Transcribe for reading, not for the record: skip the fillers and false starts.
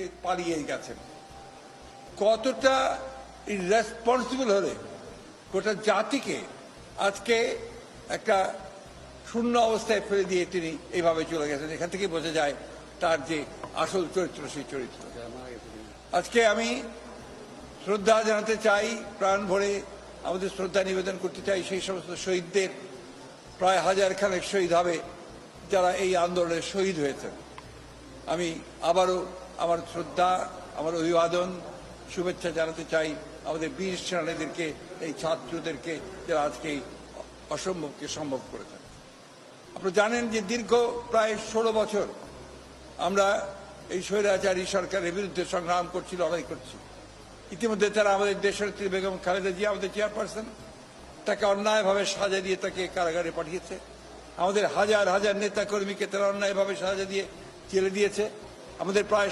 থেকে পালিয়ে গেছেন। কতটা ইররেসপন্সিবল হলে গোটা জাতিকে আজকে একটা শূন্য অবস্থায় ফেলে দিয়ে তিনি এইভাবে চলে গেছেন। এখান থেকে বোঝা যায় তার যে আসল চরিত্র, সেই চরিত্র। আজকে আমি শ্রদ্ধা জানাতে চাই, প্রাণ ভরে আমাদের শ্রদ্ধা নিবেদন করতে চাই সেই সমস্ত শহীদদের, প্রায় 1000 খানেক শহীদ হবে যারা এই আন্দোলনে শহীদ হয়েছেন। আমি আবারও আমার শ্রদ্ধা, আমার অভিবাদন, শুভেচ্ছা জানাতে চাই আমাদের বীর সেনানীদেরকে, এই ছাত্রদেরকে যারা আজকে এই অসম্ভবকে সম্ভব করেছেন। আপনারা জানেন যে দীর্ঘ প্রায় 16 বছর আমরা এই স্বৈরাচারী সরকারের বিরুদ্ধে সংগ্রাম করছি, লড়াই করছি। ইতিমধ্যে তারা আমাদের দেশনেত্রী বেগম খালেদা জিয়া, আমাদের চেয়ারপারসন, তাকে অন্যায়ভাবে সাজা দিয়ে তাকে কারাগারে পাঠিয়েছে। আমাদের হাজার হাজার নেতা কর্মীকে তারা অন্যায়ভাবে সাজা দিয়ে জেলে দিয়েছে। আমাদের প্রায়